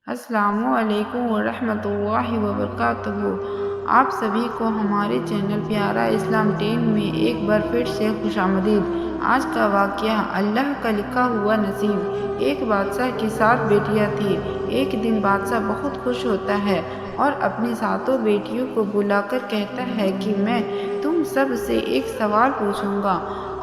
السلام علیکم ورحمۃ اللہ وبرکاتہ۔ آپ سبھی کو ہمارے چینل پیارا اسلام 10 میں ایک بار پھر سے خوش آمدید۔ آج کا واقعہ اللہ کا لکھا ہوا نصیب۔ ایک بادشاہ کی 7 بیٹیاں تھیں۔ ایک دن بادشاہ بہت خوش ہوتا ہے اور اپنی 7 بیٹیوں کو بلا کر کہتا ہے کہ میں تم سب سے ایک سوال پوچھوں گا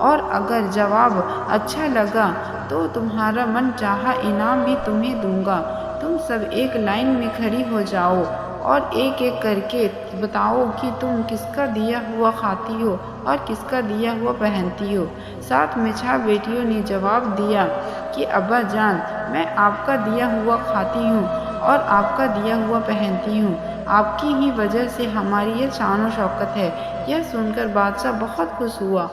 اور اگر جواب اچھا لگا تو تمہارا من چاہا انعام بھی تمہیں دوں گا۔ تم سب ایک لائن میں کھڑی ہو جاؤ اور ایک ایک کر کے بتاؤ کہ تم کس کا دیا ہوا کھاتی ہو اور کس کا دیا ہوا پہنتی ہو۔ 7 میں 6 بیٹیوں نے جواب دیا کہ ابا جان، میں آپ کا دیا ہوا کھاتی ہوں اور آپ کا دیا ہوا پہنتی ہوں۔ آپ کی ہی وجہ سے ہماری یہ شان و شوکت ہے۔ یہ سن کر بادشاہ بہت خوش ہوا۔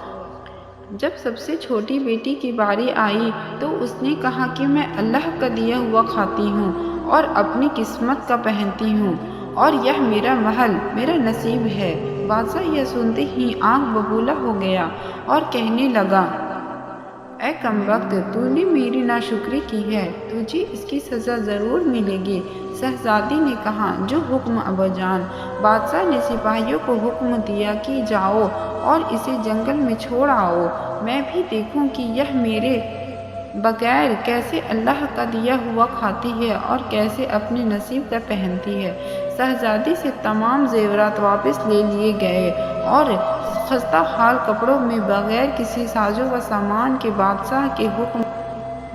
جب سب سے چھوٹی بیٹی کی باری آئی تو اس نے کہا کہ میں اللہ کا دیا ہوا کھاتی ہوں اور اپنی قسمت کا پہنتی ہوں اور یہ میرا محل، میرا نصیب ہے۔ بادشاہ یہ سنتے ہی آنکھ ببولا ہو گیا اور کہنے لگا، اے کمبخت، تو نے میری ناشکری کی ہے، تجھے اس کی سزا ضرور ملے گی۔ شہزادی نے کہا، جو حکم ابا جان۔ بادشاہ نے سپاہیوں کو حکم دیا کہ جاؤ اور اسے جنگل میں چھوڑ آؤ، میں بھی دیکھوں کہ یہ میرے بغیر کیسے اللہ کا دیا ہوا کھاتی ہے اور کیسے اپنے نصیب کا پہنتی ہے۔ شہزادی سے تمام زیورات واپس لے لیے گئے اور خستہ حال کپڑوں میں بغیر کسی سازو و سامان کے بادشاہ کے حکم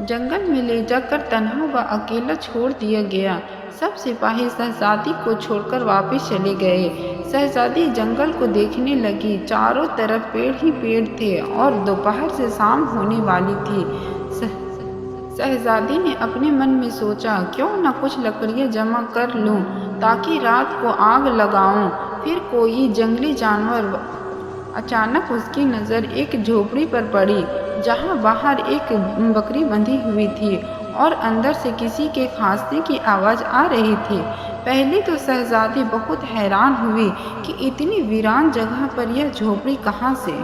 جنگل میں لے جا کر تنہا و اکیلا چھوڑ دیا گیا۔ سب سپاہی شہزادی کو چھوڑ کر واپس چلے گئے۔ شہزادی جنگل کو دیکھنے لگی، چاروں طرف پیڑ ہی پیڑ تھے اور دوپہر سے شام ہونے والی تھی۔ شہزادی نے اپنے من میں سوچا، کیوں نہ کچھ لکڑیاں جمع کر لوں تاکہ رات کو آگ لگاؤں۔ پھر کوئی جنگلی جانور اچانک اس کی نظر ایک جھوپڑی پر پڑی جہاں باہر ایک بکری بندھی ہوئی تھی اور اندر سے کسی کے کھانسنے کی آواز آ رہی تھی۔ پہلے تو شہزادی بہت حیران ہوئی کہ اتنی ویران جگہ پر یہ جھوپڑی کہاں سے۔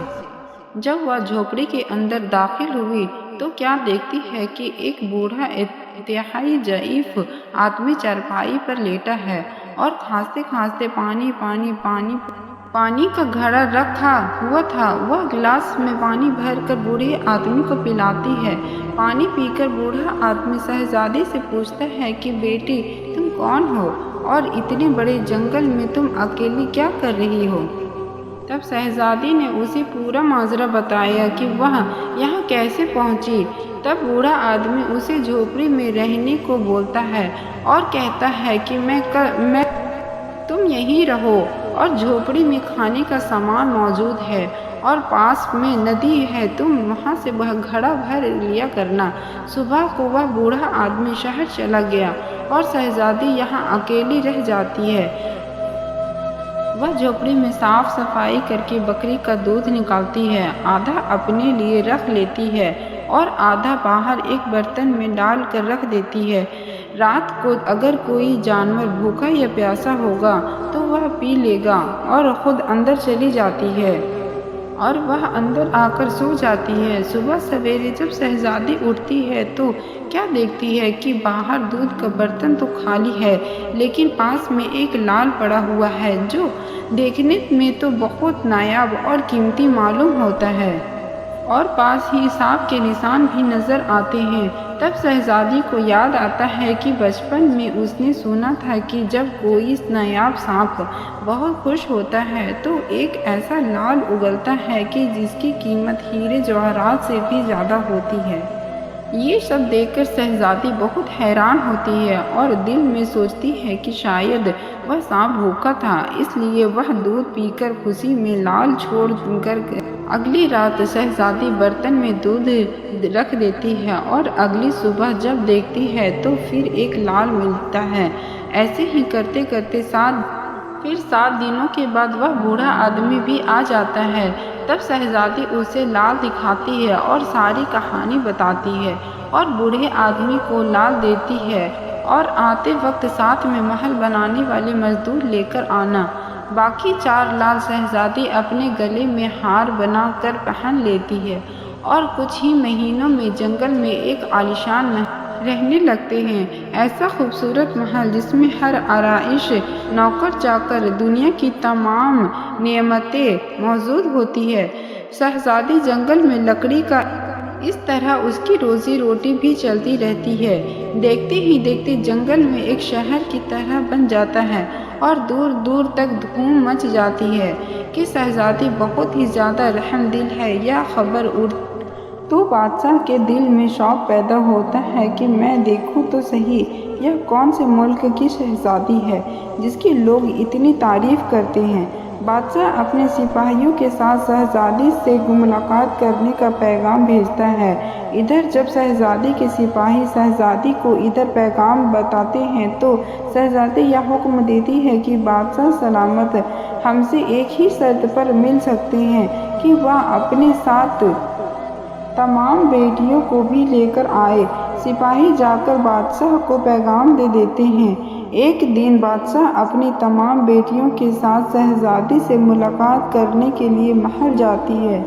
جب وہ جھوپڑی کے اندر داخل ہوئی تو کیا دیکھتی ہے کہ ایک بوڑھا انتہائی ضعیف آدمی چارپائی پر لیٹا ہے اور کھانستے کھانستے پانی کا گھڑا رکھا ہوا تھا۔ وہ گلاس میں پانی بھر کر بوڑھے آدمی کو پلاتی ہے۔ پانی پی کر بوڑھا آدمی شہزادی سے پوچھتا ہے کہ بیٹی، تم کون ہو اور اتنے بڑے جنگل میں تم اکیلی کیا کر رہی ہو؟ تب شہزادی نے اسے پورا ماجرا بتایا کہ وہ یہاں کیسے پہنچی۔ تب بوڑھا آدمی اسے جھوپڑی میں رہنے کو بولتا ہے اور کہتا ہے کہ تم یہیں رہو اور جھوپڑی میں کھانے کا سامان موجود ہے اور پاس میں ندی ہے، تم وہاں سے گھڑا بھر لیا کرنا۔ صبح کو وہ بوڑھا آدمی شہر چلا گیا اور شہزادی یہاں اکیلی رہ جاتی ہے۔ وہ جھوپڑی میں صاف صفائی کر کے بکری کا دودھ نکالتی ہے، آدھا اپنے لیے رکھ لیتی ہے اور آدھا باہر ایک برتن میں ڈال کر رکھ دیتی ہے۔ رات کو اگر کوئی جانور بھوکا یا پیاسا ہوگا تو وہ پی لے گا اور خود اندر چلی جاتی ہے اور وہ اندر آ کر سو جاتی ہے۔ صبح سویرے جب شہزادی اٹھتی ہے تو کیا دیکھتی ہے کہ باہر دودھ کا برتن تو خالی ہے لیکن پاس میں ایک لال پڑا ہوا ہے جو دیکھنے میں تو بہت نایاب اور قیمتی معلوم ہوتا ہے اور پاس ہی سانپ کے نشان بھی نظر آتے ہیں۔ تب شہزادی کو یاد آتا ہے کہ بچپن میں اس نے سنا تھا کہ جب کوئی نایاب سانپ بہت خوش ہوتا ہے تو ایک ایسا لال اگلتا ہے کہ جس کی قیمت ہیرے جواہرات سے بھی زیادہ ہوتی ہے۔ یہ سب دیکھ کر شہزادی بہت حیران ہوتی ہے اور دل میں سوچتی ہے کہ شاید وہ سانپ بھوکا تھا، اس لیے وہ دودھ پی کر خوشی میں لال چھوڑ کر اگلی رات شہزادی برتن میں دودھ رکھ دیتی ہے اور اگلی صبح جب دیکھتی ہے تو پھر ایک لال ملتا ہے۔ ایسے ہی کرتے کرتے 7 دنوں کے بعد وہ بوڑھا آدمی بھی آ جاتا ہے۔ تب شہزادی اسے لال دکھاتی ہے اور ساری کہانی بتاتی ہے اور بوڑھے آدمی کو لال دیتی ہے اور آتے وقت ساتھ میں محل بنانے والے مزدور لے کر آنا۔ باقی 4 لال شہزادی اپنے گلے میں ہار بنا کر پہن لیتی ہے اور کچھ ہی مہینوں میں جنگل میں ایک عالیشان رہنے لگتے ہیں۔ ایسا خوبصورت محل جس میں ہر آرائش، نوکر چاکر، دنیا کی تمام نعمتیں موجود ہوتی ہے۔ شہزادی جنگل میں لکڑی کا اس طرح اس کی روزی روٹی بھی چلتی رہتی ہے۔ دیکھتے ہی دیکھتے جنگل میں ایک شہر کی طرح بن جاتا ہے اور دور دور تک دھوم مچ جاتی ہے کہ شہزادی بہت ہی زیادہ رحم دل ہے۔ یہ خبر اڑتی تو بادشاہ کے دل میں شوق پیدا ہوتا ہے کہ میں دیکھوں تو صحیح یہ کون سے ملک کی شہزادی ہے جس کی لوگ اتنی تعریف کرتے ہیں۔ بادشاہ اپنے سپاہیوں کے ساتھ شہزادی سے ملاقات کرنے کا پیغام بھیجتا ہے۔ ادھر جب شہزادی کے سپاہی شہزادی کو ادھر پیغام بتاتے ہیں تو شہزادی یہ حکم دیتی ہے کہ بادشاہ سلامت ہم سے ایک ہی شرط پر مل سکتے ہیں کہ وہ اپنے ساتھ تمام بیٹیوں کو بھی لے کر آئے۔ سپاہی جا کر بادشاہ کو پیغام دے دیتے ہیں۔ ایک دن بادشاہ اپنی تمام بیٹیوں کے ساتھ شہزادی سے ملاقات کرنے کے لیے محل جاتی ہے۔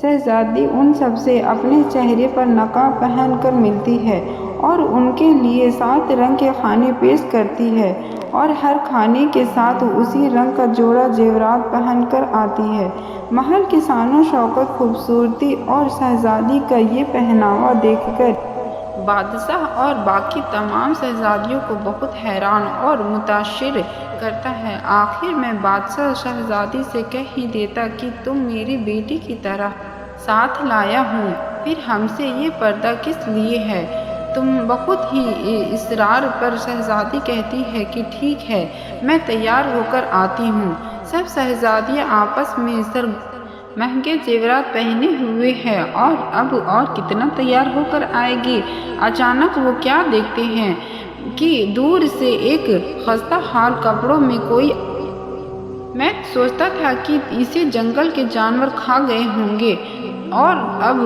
شہزادی ان سب سے اپنے چہرے پر نقاب پہن کر ملتی ہے اور ان کے لیے 7 رنگ کے کھانے پیش کرتی ہے اور ہر کھانے کے ساتھ اسی رنگ کا جوڑا زیورات پہن کر آتی ہے۔ محل کی شان و شوکت، خوبصورتی اور شہزادی کا یہ پہناوا دیکھ کر بادشاہ اور باقی تمام شہزادیوں کو بہت حیران اور متاثر کرتا ہے۔ آخر میں بادشاہ شہزادی سے کہہ ہی دیتا کہ تم میری بیٹی کی طرح ساتھ لایا ہوں، پھر ہم سے یہ پردہ کس لیے ہے؟ تم بہت ہی اصرار پر شہزادی کہتی ہے کہ ٹھیک ہے، میں تیار ہو کر آتی ہوں۔ سب شہزادیاں آپس میں مہنگے زیورات پہنے ہوئے ہیں اور اب اور کتنا تیار ہو کر آئے گی۔ اچانک وہ کیا دیکھتے ہیں کہ دور سے ایک خستہ حال کپڑوں میں کوئی میں سوچتا تھا کہ اسے جنگل کے جانور کھا گئے ہوں گے اور اب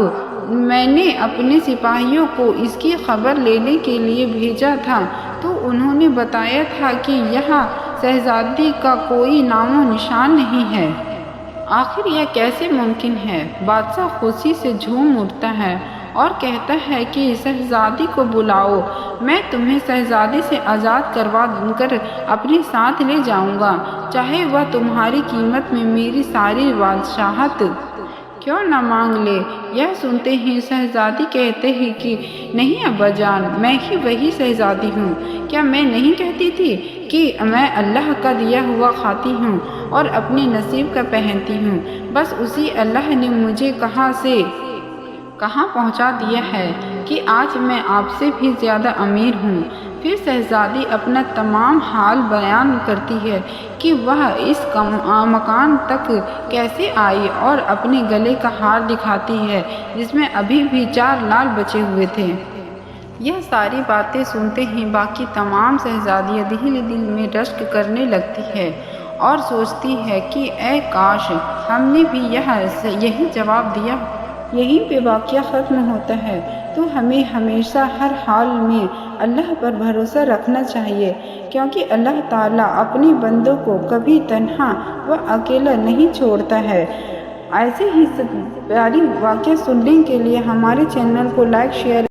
میں نے اپنے سپاہیوں کو اس کی خبر لینے کے لیے بھیجا تھا تو انہوں نے بتایا تھا کہ یہاں شہزادی کا کوئی نام و نشان نہیں ہے۔ آخر یہ کیسے ممکن ہے؟ بادشاہ خوشی سے جھوم اٹھتا ہے اور کہتا ہے کہ شہزادی کو بلاؤ، میں تمہیں شہزادی سے آزاد کروا کر اپنے ساتھ لے جاؤں گا، چاہے وہ تمہاری قیمت میں میری ساری بادشاہت کیوں نہ مانگ لے۔ یہ سنتے ہی شہزادی کہتے ہیں کہ نہیں ابا جان، میں ہی وہی شہزادی ہوں۔ کیا میں نہیں کہتی تھی کہ میں اللہ کا دیا ہوا کھاتی ہوں اور اپنے نصیب کا پہنتی ہوں؟ بس اسی اللہ نے مجھے کہاں سے کہاں پہنچا دیا ہے کہ آج میں آپ سے بھی زیادہ امیر ہوں۔ پھر شہزادی اپنا تمام حال بیان کرتی ہے کہ وہ اس مکان تک کیسے آئی اور اپنے گلے کا ہار دکھاتی ہے جس میں ابھی بھی 4 لال بچے ہوئے تھے۔ یہ ساری باتیں سنتے ہی باقی تمام شہزادیاں دل میں رشک کرنے لگتی ہے اور سوچتی ہے کہ اے کاش ہم نے بھی یہی جواب دیا۔ یہیں پہ واقعہ ختم ہوتا ہے۔ تو ہمیں ہمیشہ ہر حال میں اللہ پر بھروسہ رکھنا چاہیے، کیونکہ اللہ تعالیٰ اپنے بندوں کو کبھی تنہا و اکیلا نہیں چھوڑتا ہے۔ ایسے ہی پیاری واقعہ سننے کے لیے ہمارے چینل کو لائک، شیئر